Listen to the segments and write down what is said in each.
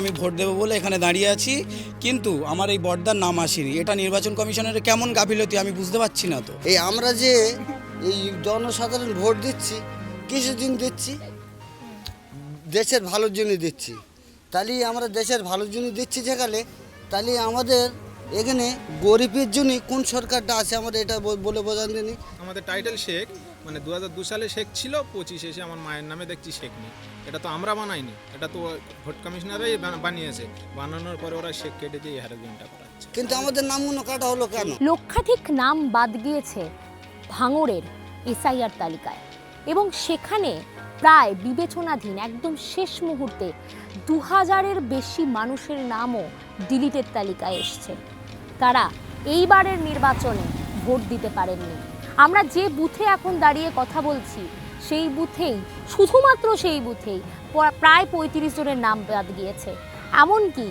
আমি ভোট দেবো বলে এখানে দাঁড়িয়ে আছি, কিন্তু আমার এই বর্দার নাম আসেনি। এটা নির্বাচন কমিশনের কেমন গাফিলতি আমি বুঝতে পারছি না। তো এই আমরা যে এই জনসাধারণ ভোট দিচ্ছি কিসের জন্য দিচ্ছি? দেশের ভালোর জন্য দিচ্ছি। তাহলে আমরা দেশের ভালোর জন্য দিচ্ছি যেখানে, তাহলে আমাদের এখানে গরিবের জন্য কোন সরকারটা আছে আমাদের এটা বলে বোঝান দিনি। আমাদের টাইটেল শেখ, মানে 2002 সালে শেখ ছিল, 25 এসে আমার মায়ের নামে দেখছি শেখ নেই। এটা তো আমরা বানাইনি, এটা তো ভোট কমিশনারই বানিয়েছে। বানানোর পরে ওরা শেখ কেটে দিয়ে হ্যারাসমেন্টটা করাচ্ছে। কিন্তু আমাদের নামগুলো কাটা হলো কেন? লক্ষাধিক নাম বাদ গিয়েছে ভাঙড়ের এসআইআর তালিকায় এবং সেখানে প্রায় বিবেচনাধীন একদম শেষ মুহূর্তে 2000-এর বেশি মানুষের নামও ডিলিটের তালিকায় এসছে। তারা এইবারের নির্বাচনে ভোট দিতে পারেননি। আমরা যে বুথে এখন দাঁড়িয়ে কথা বলছি সেই বুথেই, শুধুমাত্র সেই বুথেই প্রায় 35 জনের নাম বাদ গিয়েছে। এমনকি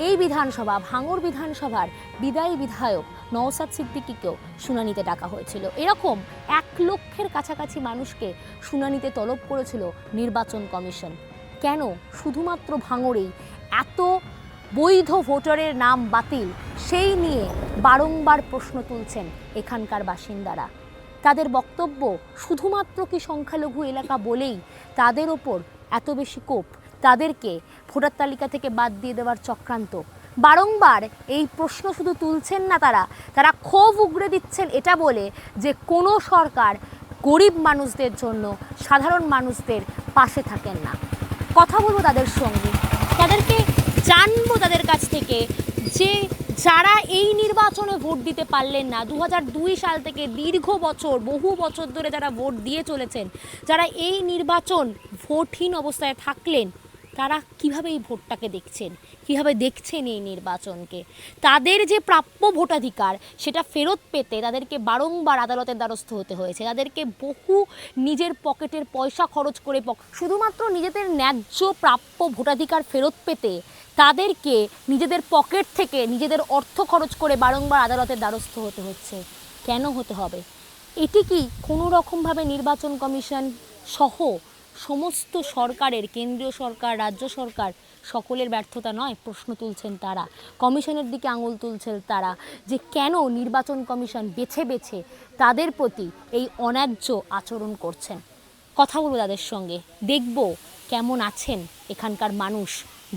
এই বিধানসভা, ভাঙড় বিধানসভার বিদায়ী বিধায়ক নওশাদ সিদ্দিকীকেও শুনানিতে ডাকা হয়েছিল। এরকম 1 লক্ষের কাছাকাছি মানুষকে শুনানিতে তলব করেছিল নির্বাচন কমিশন। কেন শুধুমাত্র ভাঙড়েই এত বৈধ ভোটারের নাম বাতিল, সেই নিয়ে বারংবার প্রশ্ন তুলছেন এখানকার বাসিন্দারা। তাদের বক্তব্য, শুধুমাত্র কি সংখ্যালঘু এলাকা বলেই তাদের ওপর এত বেশি কোপ, তাদেরকে ভোটার তালিকা থেকে বাদ দিয়ে দেওয়ার চক্রান্ত। বারংবার এই প্রশ্ন শুধু তুলছেন না, তারা ক্ষোভ উগরে দিচ্ছেন এটা বলে যে কোনো সরকার গরিব মানুষদের জন্য, সাধারণ মানুষদের পাশে থাকেন না। কথা বলবো তাদের সঙ্গে, তাদেরকে জানবো তাদের কাছ থেকে যে যারা এই নির্বাচনে ভোট দিতে পারলেন না, 2002 সাল থেকে দীর্ঘ বছর, বহু বছর ধরে যারা ভোট দিয়ে চলেছেন, যারা এই নির্বাচন ভোটহীন অবস্থায় থাকলেন, তারা কিভাবে এই ভোটটাকে দেখছেন, কিভাবে দেখছেন এই নির্বাচনকে। তাদের যে প্রাপ্য ভোটাধিকার সেটা ফেরত পেতে তাদেরকে বারংবার আদালতের দ্বারস্থ হতে হয়েছে। তাদেরকে বহু নিজের পকেটের পয়সা খরচ করে শুধুমাত্র নিজেদের ন্যায্য প্রাপ্য ভোটাধিকার ফেরত পেতে তাদেরকে নিজেদের পকেট থেকে নিজেদের অর্থ খরচ করে বারংবার আদালতের দ্বারস্থ হতে হচ্ছে। কেন হতে হবে? এটি কি কোনো রকমভাবে নির্বাচন কমিশন সহ সমস্ত সরকারের, কেন্দ্রীয় সরকার, রাজ্য সরকার সকলের ব্যর্থতা নয়? প্রশ্ন তুলছেন তারা, কমিশনের দিকে আঙুল তুলছেন তারা, যে কেন নির্বাচন কমিশন বেছে বেছে তাদের প্রতি এই অন্যায্য আচরণ করছেন। কথা বলবো তাদের সঙ্গে, দেখব কেমন আছেন এখানকার মানুষ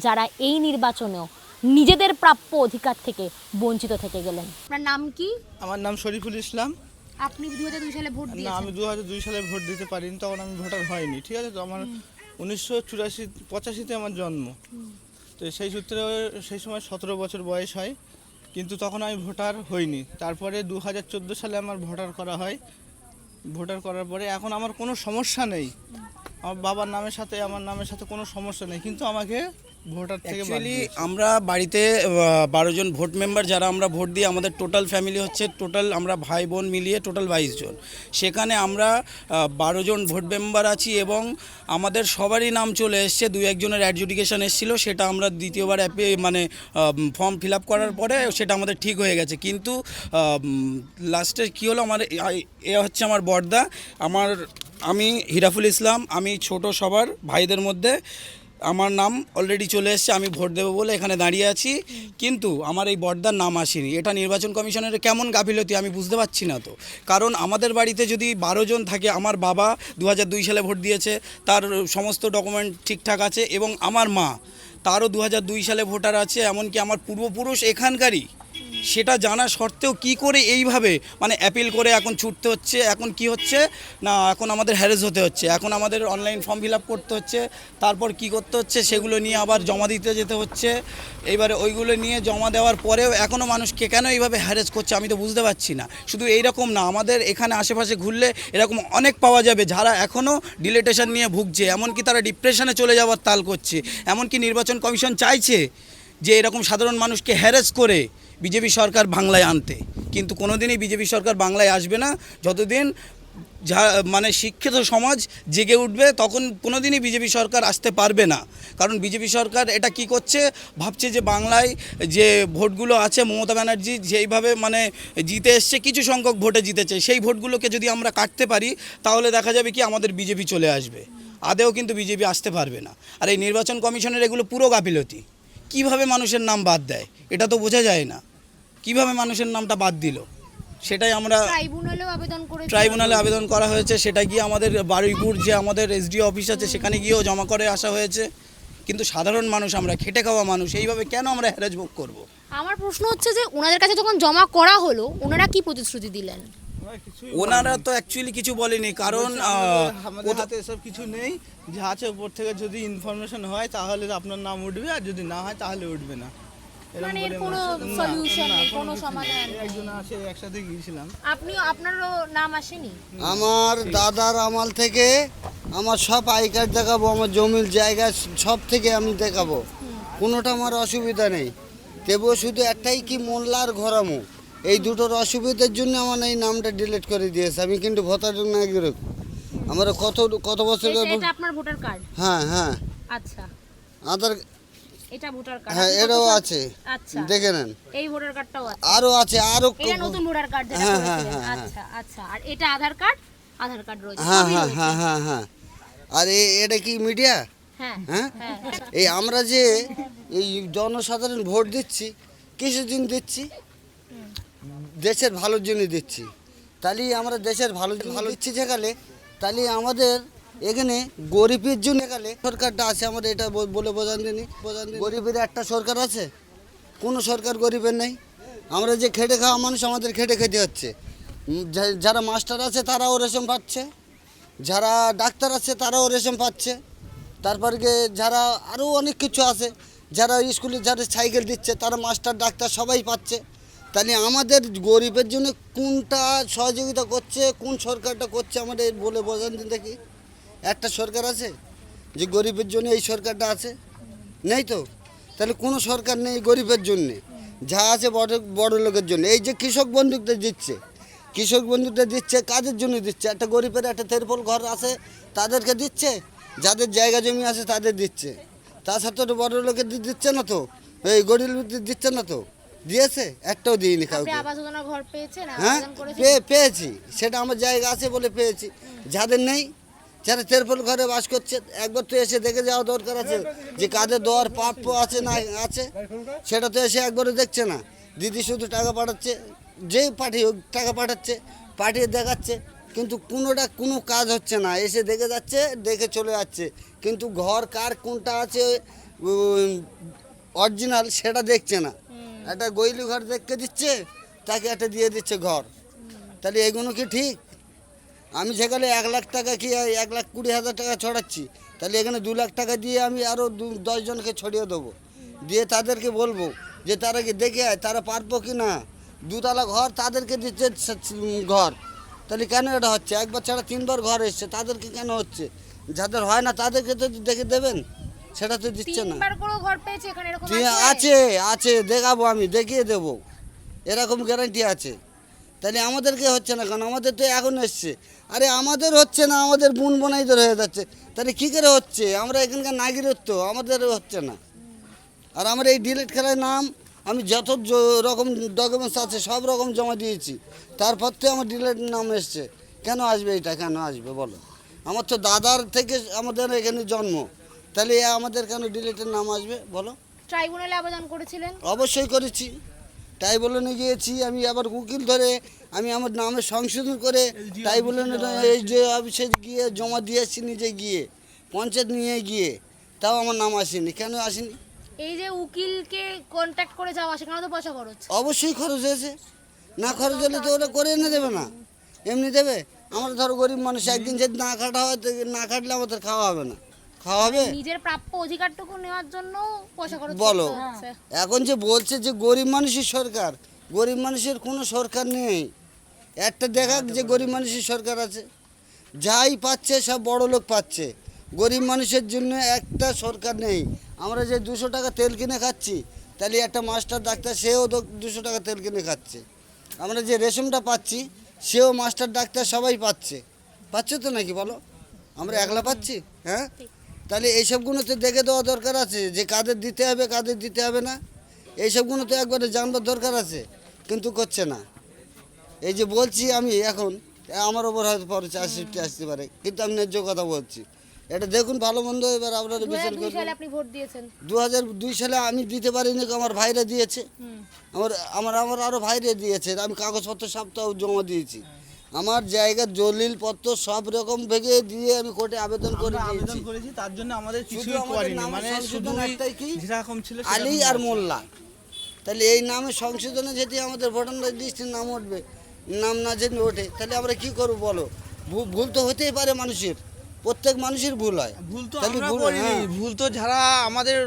যারা এই নির্বাচনেও নিজেদের প্রাপ্য অধিকার থেকে বঞ্চিত থেকে গেলেন। আপনার নাম কি? আমার নাম শরীফুল ইসলাম। আপনি 2002 সালে ভোট না, দিয়েছেন? আমি 2002 সালে ভোট দিতে পারিনি, তখন আমি ভোটার হয়নি। ঠিক আছে, তো আমার 1985-তে আমার জন্ম। তো সেই সূত্রে সেই সময় 17 বছর বয়স হয়, কিন্তু তখন আমি ভোটার হইনি। তারপরে 2014 সালে আমার ভোটার করা হয়। ভোটার করার পরে এখন আমার কোনো সমস্যা নেই, আমার বাবার নামের সাথে আমার নামের সাথে কোনো সমস্যা নেই, কিন্তু আমাকে ভোটার থেকে বাদ অ্যাকচুয়ালি দিয়েছে। আমরা বাড়িতে 12 জন ভোট মেম্বার যারা আমরা ভোট দিই, আমাদের টোটাল ফ্যামিলি হচ্ছে, টোটাল আমরা ভাই বোন মিলিয়ে টোটাল 22 জন। সেখানে আমরা 12 জন ভোট মেম্বার আছি এবং আমাদের সবারই নাম চলে এসছে। 2-1 জনের অ্যাডজুডিকেশন এসেছিলো, সেটা আমরা দ্বিতীয়বার ফর্ম ফিল আপ করার পরে সেটা আমাদের ঠিক হয়ে গেছে। কিন্তু লাস্টে কী হলো, আমার এ হচ্ছে আমার বর্দা, আমি হিরাফুল ইসলাম, আমি ছোট সবার ভাইদের মধ্যে। আমার নাম অলরেডি চলে এসছে, আমি ভোট দেবো বলে এখানে দাঁড়িয়ে আছি, কিন্তু আমার এই বর্দার নাম আসেনি। এটা নির্বাচন কমিশনের কেমন গাফিলতি আমি বুঝতে পারছি না। তো কারণ আমাদের বাড়িতে যদি 12 জন থাকে, আমার বাবা 2002 সালে ভোট দিয়েছে, তার সমস্ত ডকুমেন্ট ঠিকঠাক আছে, এবং আমার মা, তারও 2002 সালে ভোটার আছে, এমনকি আমার পূর্বপুরুষ এখানকারই। সেটা জানা সত্ত্বেও কি করে এইভাবে মানে অ্যাপিল করে এখন ছুটতে হচ্ছে? এখন কি হচ্ছে না, এখন আমাদের হ্যারেস হতে হচ্ছে, এখন আমাদের অনলাইন ফর্ম ফিল আপ করতে হচ্ছে, তারপর কি করতে হচ্ছে, সেগুলো নিয়ে আবার জমা দিতে যেতে হচ্ছে। এইবারে ওইগুলো নিয়ে জমা দেওয়ার পরেও এখনও মানুষকে কেন এইভাবে হ্যারেস করছে আমি তো বুঝতে পারছি না। শুধু এই রকম না, আমাদের এখানে আশেপাশে ঘুরলে এরকম অনেক পাওয়া যাবে যারা এখনও ডিলেটেশন নিয়ে ভুগছে, এমনকি তারা ডিপ্রেশনে চলে যাওয়ার তাল করছে। এমনকি নির্বাচন কমিশন চাইছে যে এরকম সাধারণ মানুষকে হ্যারেস করে বিজেপি সরকার বাংলায় আনতে, কিন্তু কোনোদিনই বিজেপি সরকার বাংলায় আসবে না। যতদিন মানে শিক্ষিত সমাজ জেগে উঠবে, তখন কোনোদিনই বিজেপি সরকার আসতে পারবে না। কারণ বিজেপি সরকার এটা কি করছে, ভাবছে যে বাংলায় যে ভোটগুলো আছে, মমতা ব্যানার্জি যেইভাবে মানে জিতে এসছে, কিছু সংখ্যক ভোটে জিতেছে, সেই ভোটগুলোকে যদি আমরা কাটতে পারি তাহলে দেখা যাবে কি আমাদের বিজেপি চলে আসবে। আদেও কিন্তু বিজেপি আসতে পারবে না। আর এই নির্বাচন কমিশনের এগুলো পুরো গাফিলতি। কিভাবে মানুষের নাম বাদ দেয় এটা তো বোঝা যায় না, কিভাবে মানুষের নামটা বাদ দিল সেটাই আমরা ট্রাইব্যুনালেও আবেদন করেছে। ট্রাইব্যুনালে আবেদন করা হয়েছে, সেটা গিয়ে আমাদের বারুইপুর যে আমাদের এসডিও অফিস আছে সেখানে গিয়েও জমা করে আসা হয়েছে। কিন্তু সাধারণ মানুষ, আমরা খেটে খাওয়া মানুষ, এইভাবে কেন আমরা হ্যারাস ভোগ করব? আমার প্রশ্ন হচ্ছে যে ওনাদের কাছে যখন জমা করা হলো ওনারা কি প্রতিশ্রুতি দিলেন? ওনারা তো অ্যাকচুয়ালি কিছু বলেনি, কারণ আমাদের হাতে এসব কিছু নেই, যা আছে উপর থেকে যদি ইনফরমেশন হয় তাহলে আপনার নাম উঠবে, আর যদি না হয় তাহলে উঠবে না। এরকম মানে এর বলে কোনো না, সলিউশন না, নেই, কোনো কোনো কিছু সমাধান নেই। নেই। একজন আছে, একসাথে গিয়েছিলাম। আপনারও নাম আসেনি? আমার দাদার আমল থেকে আমার সব আই কার্ড দেখাবো, আমার জমির জায়গা সব থেকে আমি দেখাবো, কোনোটা আমার অসুবিধা নেই। তবুও শুধু একটাই কি মোল্লার ঘোরামো, এই দুটোর অসুবিধার জন্য আমার এই নামটা ডিলিট করে দিয়েছে। আমি কিন্তু ভোটার নাগরিক, আমার কত বছর এটা আপনার ভোটার কার্ড? হ্যাঁ হ্যাঁ আচ্ছা, আধার, এটা ভোটার কার্ড? হ্যাঁ এটাও আছে, আচ্ছা, দেখে নেন। এই ভোটার কার্ডটাও আছে? আরও আছে, আরও এটা নতুন ভোটার কার্ড যেটা হ্যাঁ, করেছিলেন? হ্যাঁ, হ্যাঁ, আচ্ছা আচ্ছা, আর এটা আধার কার্ড? আধার কার্ড রয়েছে, হ্যাঁ সবই হ্যাঁ রয়েছে। হ্যাঁ হ্যাঁ হ্যাঁ। আর এটা কি মিডিয়া? হ্যাঁ হ্যাঁ, হ্যাঁ। এই আমরা যে এই জনসাধারণ ভোট দিচ্ছি, কিসের জন্য দিচ্ছি? দেশের ভালোর জন্য দিচ্ছি। তাহলে আমরা দেশের ভালো দিচ্ছি যেখানে, তাহলে আমাদের এখানে গরিবের জন্য গেলে সরকারটা আছে আমাদের, এটা বলে বোঝান দিনি। গরিবের একটা সরকার আছে? কোনো সরকার গরিবের নেই। আমরা যে খেটে খাওয়া মানুষ, আমাদের খেটে খেতে হচ্ছে। যারা মাস্টার আছে তারাও রেশন পাচ্ছে, যারা ডাক্তার আছে তারাও রেশন পাচ্ছে, তারপরে গিয়ে যারা আরও অনেক কিছু আছে, যারা স্কুলে যারা সাইকেল দিচ্ছে তারা মাস্টার ডাক্তার সবাই পাচ্ছে। তাহলে আমাদের গরিবের জন্য কোনটা সহযোগিতা করছে, কোন সরকারটা করছে আমাদের বলে বোঝান দিন দেখি। একটা সরকার আছে যে গরিবের জন্য এই সরকারটা আছে? নেই তো। তাহলে কোনো সরকার নেই গরিবের জন্যে, যা আছে বড় বড় লোকের জন্য। এই যে কৃষক বন্ধুটা দিচ্ছে, কৃষক বন্ধুটা দিচ্ছে কাদের জন্য দিচ্ছে? একটা গরিবের একটা তেরপল ঘর আছে তাদেরকে দিচ্ছে, যাদের জায়গা জমি আছে তাদের দিচ্ছে। তার সাথে তো বড় লোকের দিচ্ছে না তো, এই গরিব লোকদের দিচ্ছে না তো। দিয়েছে? একটাও দিইনি আপনি কাউকে। আবাস যোজনার ঘর পেয়েছেন? হ্যাঁ আবেদন করেছেন? পেয়েছি, সেটা আমার জায়গা আছে বলে পেয়েছি। যাদের নেই, যারা তেরপল ঘরে বাস করছে, একবার তো এসে দেখে যাওয়া দরকার আছে যে কাদের দেওয়ার প্রাপ্য আছে না আছে, সেটা তো এসে একবারও দেখছে না। দিদি শুধু টাকা পাঠাচ্ছে, যেই পাঠিয়ে টাকা পাঠাচ্ছে, পাঠিয়ে দেখাচ্ছে, কিন্তু কোনো কাজ হচ্ছে না। এসে দেখে যাচ্ছে, দেখে চলে যাচ্ছে, কিন্তু ঘর কার কোনটা আছে অরিজিনাল সেটা দেখছে না। একটা গইলি ঘর দেখতে দিচ্ছে, তাকে একটা দিয়ে দিচ্ছে ঘর। তাহলে এগুলো কি ঠিক? আমি সেখানে 1 লাখ টাকা কি 1,20,000 টাকা ছড়াচ্ছি, তাহলে এখানে 2 লাখ টাকা দিয়ে আমি আরও 10 জনকে ছড়িয়ে দেবো, দিয়ে তাদেরকে বলবো যে তারা কি দেখে আয়, তারা পারবো কি না। 2 তলা ঘর তাদেরকে দিচ্ছে ঘর, তাহলে কেন এটা হচ্ছে? একবার ছাড়া 3 বার ঘর এসছে, তাদেরকে কেন হচ্ছে? যাদের হয় না তাদেরকে তো দেখে দেবেন, সেটা তো দিচ্ছে না। তিনবার করেও ঘর পেয়েছে এখানে, এরকম আছে আছে দেখাবো, আমি দেখিয়ে দেবো, এরকম গ্যারান্টি আছে। তাহলে আমাদেরকে হচ্ছে না, কারণ আমাদের তো এখন এসছে। আরে আমাদের হচ্ছে না, আমাদের বোন বোনাইদের হয়ে যাচ্ছে, তাহলে কী করে হচ্ছে? আমরা এখানকার নাগরিকত্ব আমাদের হচ্ছে না। আর আমার এই ডিলিট খেলার নাম আমি যত রকম ডকুমেন্টস আছে সব রকম জমা দিয়েছি, তারপর তো আমার ডিলিট নাম এসছে। কেন আসবে এটা, কেন আসবে বলো? আমার তো দাদার থেকে আমাদের এখানে জন্ম, তাহলে আমাদের কেন ডিলিটের নাম আসবে বলো? ট্রাইব্যুনালে আবেদন করেছিলেন? অবশ্যই করেছি, তাই বলে নিয়ে গিয়েছি। আমি আবার উকিল ধরে আমি আমার নামে সংশোধন করে তাই বলে এই যে অফিসে গিয়ে জমা দিয়েছি, নিজে গিয়ে পঞ্চায়েত নিয়ে গিয়ে, তাও আমার নাম আসেনি। কেন আসেনি? এই যে উকিলকে কন্ট্যাক্ট করে যাওয়া, সেখানে তো পয়সা খরচ। অবশ্যই খরচ হয়েছে, না খরচ হলে তো ওরা করে এনে দেবে না, এমনি দেবে? আমরা ধরো গরিব মানুষ, একদিন যদি না খাটা হয়, না খাটলে আমাদের খাওয়া হবে না, খাওয়া হবে? নিজের প্রাপ্য অধিকারটুকু নেওয়ার জন্য পয়সা খরচ বলো, করতে হচ্ছে। এখন যে বলছে যে গরিব মানুষের সরকার, গরিব মানুষের কোনো সরকার নেই। একটা দেখাক যে গরিব মানুষের সরকার আছে, যাই পাচ্ছে সব বড় লোক পাচ্ছে, গরিব মানুষের জন্য একটা সরকার নেই। আমরা যে 200 টাকা তেল কিনে খাচ্ছি, তাহলে একটা মাস্টার ডাক্তার সেও 200 টাকা তেল কিনে খাচ্ছে। আমরা যে রেশনটা পাচ্ছি, সেও মাস্টার ডাক্তার সবাই পাচ্ছে তো নাকি বলো? আমরা একলা পাচ্ছি? হ্যাঁ, তাহলে এইসবগুলো তো দেখে দেওয়া দরকার আছে যে কাদের দিতে হবে কাদের দিতে হবে না, এইসবগুলো তো একবারে জানবার দরকার আছে, কিন্তু করছে না। এই যে বলছি আমি এখন, আমার ওপর হয়তো পরে 450 আসতে পারে, কিন্তু আমি ন্যায্য কথা বলছি। এটা দেখুন ভালো মন্দ এবার আপনারা বিচার 2002 করবেন। সালে আপনি ভোট দিয়েছেন। 2002 সালে আমি দিতে পারিনি, আমার ভাইরা দিয়েছে। আমার আমার আমার আরও ভাইরা দিয়েছে, আমি কাগজপত্র সপ্তাহ জমা দিয়েছি। আমার জায়গার দলিলপত্র সব রকম ভেঙে দিয়ে আমি কোর্টে আবেদন করে আমরা আবেদন দিয়েছি। করেছি, তার জন্য আমাদের শুধু কিছুই আমাদের করেনি, নাম মানে শুধু সংশোধন একটাই কি, যেরকম ছিল আলী আর মোল্লা। তাহলে এই নামে সংশোধনে যদি আমাদের ভোটার লিস্টের নাম উঠবে, নাম না যদি ওঠে, তাহলে আমরা কি করব বলো? ভুল তো হতেই পারে মানুষের, প্রত্যেক মানুষের ভুল হয়। ভুল তো তাহলে আমরা ভুল, করিনি, হ্যাঁ। ভুল তো যারা আমাদের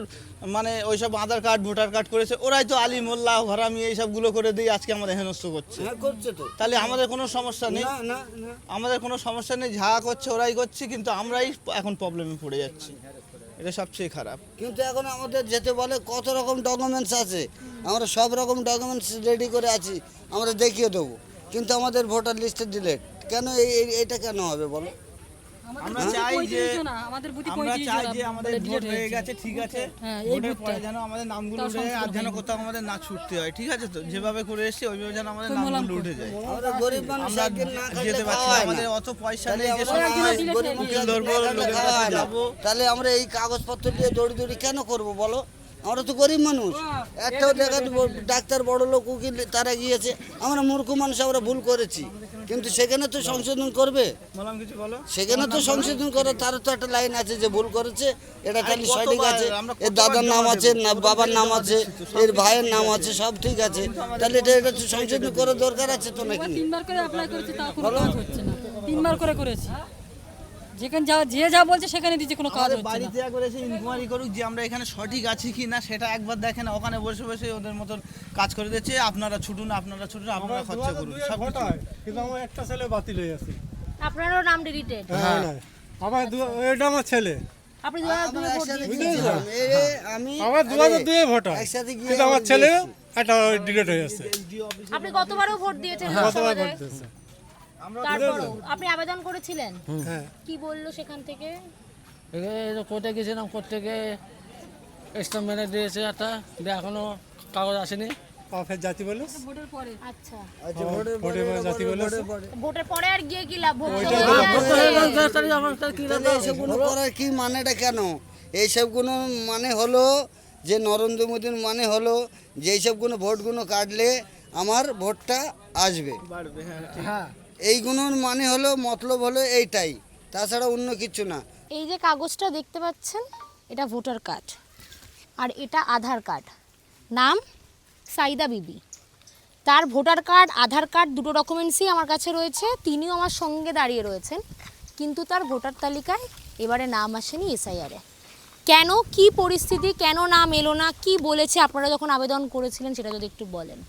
মানে ওইসব আধার কার্ড ভোটার কার্ড করেছে ওরাই তো আলী মোল্লা ঘরামি এইসবগুলো করে দিয়ে আজকে আমাদের হেনস্থ করছে। হ্যাঁ, করছে তো। তাহলে আমাদের কোনো সমস্যা নেই, না না না, আমাদের কোনো সমস্যা নেই, যা করছে ওরাই করছে, কিন্তু আমরাই এখন প্রবলেমে পড়ে যাচ্ছি, এটা সবচেয়ে খারাপ। কিন্তু এখন আমাদের যেতে বলে কত রকম ডকুমেন্টস আছে, আমরা সব রকম ডকুমেন্টস রেডি করে আছি, আমরা দেখিয়ে দেবো, কিন্তু আমাদের ভোটার লিস্টে ডিলেট কেন? এটা কেন হবে বলো? আমরা চাই যে আমাদের বুথে আমরা 35 চাই জন যে আমাদের বলে ভোট delete হয়ে হয়েছে। গেছে, ঠিক আছে, হ্যাঁ, এই ভোটের পরে ভোটটা। যেন আমাদের নামগুলো তাও উঠে যায়, আর সংশোধন যেন হয়নি। কোথাও আমাদের না ছুটতে হয়, ঠিক আছে তো, যেভাবে করে এসেছি ওইভাবে যেন আমাদের কমলাম নামগুলো উঠে যায়। আমরা গরিব মানুষ, আমরা একদিন না খাইলে যেতে পারছি খাওয়া না, হয় না। আমাদের অত পয়সা তাহলে নেই যে আমরা সব একদিনও সময় delete গরিব হয়নি। মানুষ উকিল ধরবো, না খাইলে লোকের খাওয়া কাছে হয় না। যাবো। তাহলে আমরা এই কাগজপত্র নিয়ে দৌড়ি কেন করব বলো? আমরা তো গরিব মানুষ, একটাও দেখা ডাক্তার বড় লোক উকিল তারা গিয়েছে, আমরা মূর্খ মানুষ, আমরা ভুল করেছি, কিন্তু সেখানে তো সংশোধন করবে, বললাম কিছু বলো। সেখানে তো সংশোধন করে, তার তো একটা লাইন আছে যে ভুল করেছে, এটা তাহলে কতবার সঠিক আছে, আমরা এর কতবার দাদার নাম জমা আছে, দেবো? না কতবার বাবার নাম জমা আছে, দিচ্ছি তো, সব এর কিছু ভাইয়ের ঠিক নাম আছে। আছে, সব ঠিক আছে, তাহলে এটা তো সংশোধন করার দরকার আছে তো নাকি? 3 বার করে অ্যাপ্লাই করেছি, তাও কোনো কাজ হচ্ছে না। 3 বার করে করেছি, যেখানে যা বলছে সেখানে দিচ্ছে, কোনো কাজ আমাদের হচ্ছে না। বাড়িতে একবার এসে ইনকোয়ারি করুক যে আমরা এখানে সঠিক আছি কি না, সেটা একবার দেখেন, ওখানে বসে বসে ওদের মতন কাজ করে দিচ্ছে, আপনারা ছুটুন, আপনারা খরচা করুন, সব কিছু। কিন্তু আমার একটা ছেলে বাতিল হয়ে আছে। আপনারও নাম ডিলিটেড। হ্যাঁ আমার এটা আমার ছেলে, আপনি 2002 ভোট একসাথে দিয়েছেন। গিয়েছিলাম, আমি আমার 2002 ভোট হয়, একসাথে গিয়ে কিন্তু আমার আমি ছেলে দিয়েছি। একটা ডিলেট হয়ে আছে। আপনি কতবারও ভোট দিয়েছেন কতবার লোকসভাতে? ভোট দিয়েছে? তারপরও আপনি আবেদন করেছিলেন, হ্যাঁ, কি বললো সেখান থেকে? কোর্টে গেছিলাম, কোর্ট থেকে স্ট্যাম্প মেনে দিয়েছে একটা, কিন্তু এখনো কাগজ আসেনি। ফের জাতি বলে ভোটের পরে আচ্ছা, আচ্ছা, ভোটের পরে, জাতি বলে ভোটের পরে। ভোটের পরে আর গিয়ে কি লাভ? ভোট তো ওইটা হয়ে ভোট গেছে। তাহলে এইসবগুলো করার কি মানেটা কেন? এইসবগুলো মানে হলো যে নরেন্দ্র মোদীর মানে হলো যে এইসবগুলো ভোটগুলো কাটলে আমার ভোটটা আসবে, বাড়বে, হ্যাঁ, ঠিক। হ্যাঁ, এইগুলোর মানে হলো মতলব হলো এইটাই, তাছাড়া অন্য কিছু না। এই যে কাগজটা দেখতে পাচ্ছেন, এটা ভোটার কার্ড আর এটা আধার কার্ড। নাম সাইদা বিবি। তার ভোটার কার্ড, আধার কার্ড দুটো ডকুমেন্টসই আমার কাছে রয়েছে, তিনিও আমার সঙ্গে দাঁড়িয়ে রয়েছেন, কিন্তু তার ভোটার তালিকায় এবারে নাম আসেনি এসআইআরে। কেন, কি পরিস্থিতি, কেন নাম এলো না, কি বলেছে আপনারা যখন আবেদন করেছিলেন সেটা যদি একটু বলেন।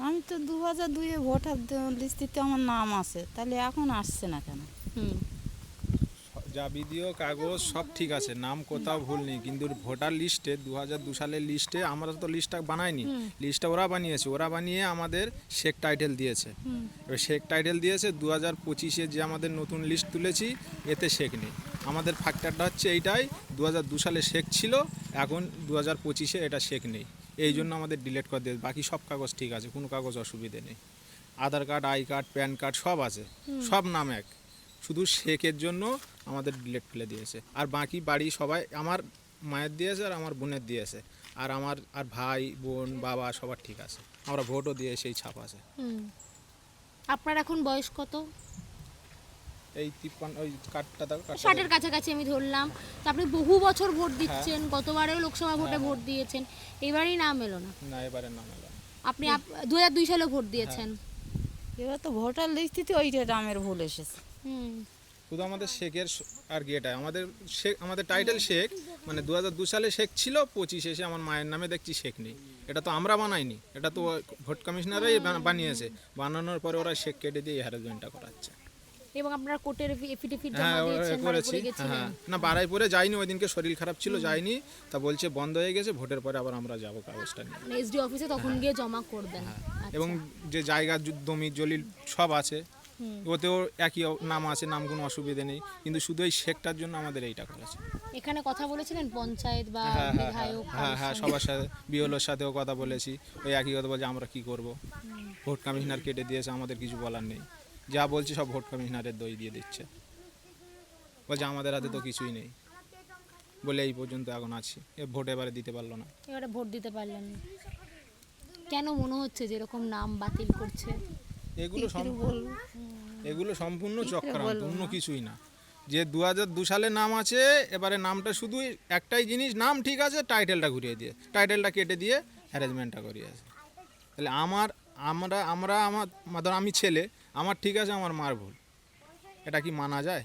আমি তো 2002-এ ভোটার লিস্টিতে আমার নাম আছে, তাহলে এখন আসছে না কেন? হুম, যাবতীয় কাগজ সব ঠিক আছে, নাম কোথাও ভুল নেই, কিন্তু ভোটার লিস্টে 2002 সালের লিস্টে আমরা তো লিস্টটা বানাইনি, লিস্টটা ওরা বানিয়েছে, ওরা বানিয়ে আমাদের শেখ টাইটেল দিয়েছে। এবার শেখ টাইটেল দিয়েছে 2025-এ যে আমাদের নতুন লিস্ট তুলেছি এতে শেখ নেই। আমাদের ফ্যাক্টরটা হচ্ছে এইটাই, 2002 সালে শেখ ছিল, এখন 2025-এ এটা শেখ নেই, এই জন্য আমাদের ডিলিট করে দিয়ে, বাকি সব কাগজ ঠিক আছে, কোনো কাগজ অসুবিধে নেই, Aadhaar card, I card, PAN card সব আছে, সব নাম এক, শুধু শেখের জন্য আমাদের ডিলেট ফেলে দিয়েছে। আর বাকি বাড়ি সবাই আমার মায়ের দিয়েছে আর আমার বোনের দিয়েছে, আর আমার আর ভাই বোন বাবা সবার ঠিক আছে, আমরা ভোটও দিয়ে সেই ছাপ আছে। হুম। আপনার এখন বয়স কত? এই 53, ওই কার্ডটা দাও, কার্ডটা 60-এর কাছাকাছি আমি ধরলাম। তো আপনি বহু বছর ভোট দিচ্ছেন, গতবারেও লোকসভা ভোটে ভোট দিয়েছেন, এবারেই নাম এলো না। না, এবারে নাম এলো না। আপনি 2002 সালে ভোট দিয়েছেন। এবার তো ভোটার লিস্টিতে ওইটা নামের ভুল এসেছে। হুম। শুধু আমাদের শেখের আর কি এটা আমাদের শেখ, আমাদের টাইটেল শেখ, মানে 2002 সালে শেখ ছিল, 25 এসে আমার মায়ের নামে দেখছি শেখ নেই, এটা তো আমরা বানাইনি, এটা তো ভোট কমিশনারই বানিয়েছে, বানানোর পরে ওরা শেখ কেটে দিয়ে হ্যারাসমেন্টটা করাচ্ছে। এবং আপনারা কোর্টের এফিডেভিট হ্যাঁ, জমা দিয়েছেন, করেছি, বাড়িপুরে গেছিলেন। হ্যাঁ, না বারাইপুরে যাইনি, ওই দিনকে শরীর খারাপ ছিল যাইনি, তা বলছে বন্ধ হয়ে গেছে, ভোটের পরে আবার আমরা যাবো কাগজটা নিয়ে। মানে এসডি অফিসে তখন গিয়ে জমা করবেন। আচ্ছা। এবং যে জায়গা জমি জলিল সব আছে, ওতেও একই নাম আছে, নাম কোনো অসুবিধে নেই, কিন্তু শুধু এই শেখটার জন্য আমাদের এইটা করেছে। এখানে কথা বলেছিলেন পঞ্চায়েত বা হ্যাঁ, হ্যাঁ, বিধায়ক? হ্যাঁ, হ্যাঁ, সবার সাথে, বিএলওর সাথেও কথা বলেছি, ওই একই কথা বলছে, আমরা কি করব, ভোট কমিশনার কেটে দিয়েছে, আমাদের কিছু বলার নেই, যা বলছি সব ভোট কমিশনারের দই দিয়ে দিচ্ছে। বলছে আমাদের হাতে তো কিছুই নেই বলে এই পর্যন্ত এখন আছি, ভোট এবারে দিতে পারলো না। এবারে ভোট দিতে পারলেন না। কেন মনে হচ্ছে যে এরকম নাম বাতিল করছে? এগুলো সম্পূর্ণ চক্রান্ত, অন্য কিছুই না। যে 2002 সালে নাম আছে, এবারে নামটা শুধু একটাই জিনিস, নাম ঠিক আছে, টাইটেলটা ঘুরিয়ে দিয়ে, টাইটেলটা কেটে দিয়ে হ্যারাসমেন্টটা করিয়েছে। তাহলে ধর আমি ছেলে, আমার ঠিক আছে, আমার মার ভুল, এটা কি মানা যায়?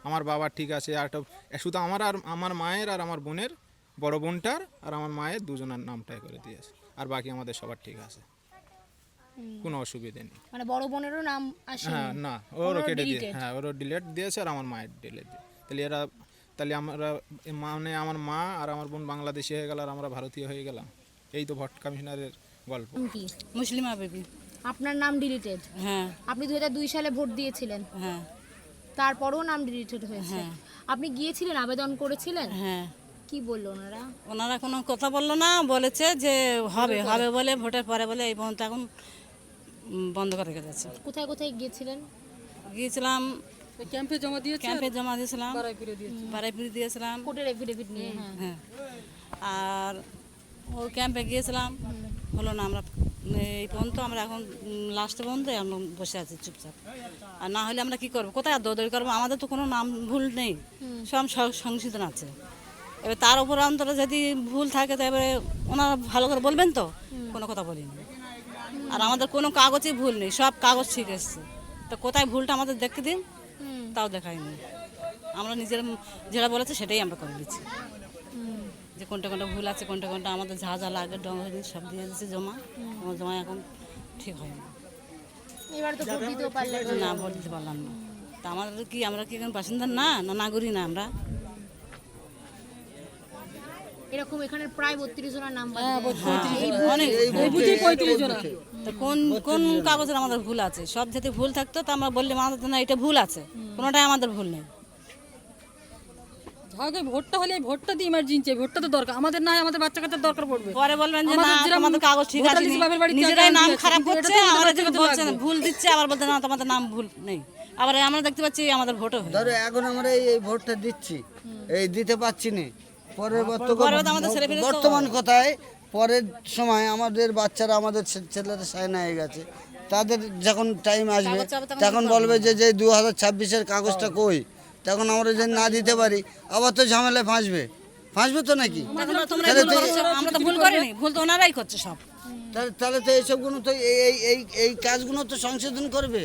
আমার বাবার ঠিক আছে, আর একটা শুধু আমার মায়ের আর আমার বোনের, বড় বোনটার আর আমার মায়ের দুজনের নামটাই করে দিয়েছে, আর বাকি আমাদের সবার ঠিক আছে, কোনো অসুবিধে নেই। মানে বড় বোনেরও নাম আসে? হ্যাঁ, না, ওরও কেটে দিয়ে, হ্যাঁ, ওরও ডিলেট দিয়েছে আর আমার মায়ের ডিলেট দিয়ে। তাহলে আমরা মানে আমার মা আর আমার বোন বাংলাদেশি হয়ে গেল আর আমরা ভারতীয় হয়ে গেলাম। এই তো ভোট কমিশনারের গল্প। কি মুসলিমা বেবি। আপনার নাম ডিলিটেড? হ্যাঁ আপনি 2002 সালে ভোট দিয়েছিলেন, হ্যাঁ তারপরও নাম ডিলিটেড হয়েছে। আপনি গিয়েছিলেন, আবেদন করেছিলেন? হ্যাঁ। কি বললো ওনারা? ওনারা কোনো কথা বললো না, বলেছে যে হবে হবে বলে, ভোটের পরে বলে এই পর্যন্ত এখন বন্ধ করে রেখেছে। কোথায় কোথায় গিয়েছিলেন? গিয়েছিলাম ক্যাম্পে জমা দিয়েছে, ক্যাম্পে জমা দিয়েছিলাম, বারাইপুরে দিয়েছিলাম, কোর্টের এফিডেভিট নিয়ে। হ্যাঁ। হ্যাঁ। আর ওই ক্যাম্পে গিয়েছিলাম, হলো না। আমরা এই পর্যন্ত আমরা এখন লাস্টে পর্যন্ত আমরা বসে আছি চুপচাপ। আর না হলে আমরা কি করবো, কোথায় আর দৌড়দৌড়ি করবো? আমাদের তো কোনো নাম ভুল নেই, সব সংশোধন আছে। এবার তার উপর অন্তরে যদি ভুল থাকে তো এবারে ওনারা ভালো করে বলবেন তো, কোনো কথা বলিনি। আর আমাদের কোনো কাগজই ভুল নেই, সব কাগজ ঠিক এসছে। তো কোথায় ভুলটা আমাদের দেখতে দিন, তাও দেখায়নি। আমরা নিজের যেটা বলেছে সেটাই আমরা করে দিচ্ছি, যে কোনটা কোনটা ভুল আছে, কোনটা কোনটা আমাদের যা যা লাগে ডকুমেন্ট সব দিয়ে দিচ্ছে জমা। আমার জমা এখন ঠিক হয় না। এবার তো ভোট দিতেও পারলেন না। না, ভোট দিতে পারলাম না। তা আমাদের কি, আমরা কি এখন বাসিন্দা না, না নাগরিক না আমরা? এরকম এখানে প্রায় 32 জনের নাম বাদ অনেক তা কোন কাগজের আমাদের ভুল আছে? সব যদি ভুল থাকতো তো আমরা বললাম আমাদের না এটা ভুল আছে, কোনোটাই আমাদের ভুল নেই। আগে ভোটটা হলে এই ভোটটা দিয়ে ইমার্জেন্সি, ভোটটা তো দরকার আমাদের, নাই আমাদের বাচ্চা কাচ্চার দরকার পড়বে। পরে বলবেন যে না আমাদের যেরকম আমাদের কাগজ ঠিক আছে, ভোটার লিস্ট বাপের বাড়িতে নিজেরাই একটা নাম দিয়েছে, খারাপ কিন্তু করছে, এটাতে আমাদের আমাদের বাচ্চা বলছে লাগবে। ভুল দিচ্ছে, আবার বলতে না তোমাদের নাম ভুল নেই, আবার আমরা দেখতে পাচ্ছি আমাদের ভোটও হয়। ধরো এখন আমরা এই ভোটটা দিচ্ছি, এই দিতে পারছি না, পরের পরে তো আমাদের ছেলেমেয়েরা তো- বর্তমান কথায় পরের সময় আমাদের বাচ্চারা, আমাদের ছেলেরা সায়না হয়ে গেছে, তাদের যখন টাইম আসবে কাগজ চাবে তখন তখন বলবে যে 2026-এর কাগজটা কই, তখন আমরা যদি না দিতে পারি আবার তো ঝামেলায় ফাঁসবে তো নাকি? তোমরা তাহলে ভুল তো করেছো, আমরা তো ভুল করিনি, ভুল তো ওনারাই করছে সব। তাহলে তো এইসবগুলো তো এই কাজগুলো তো সংশোধন করবে।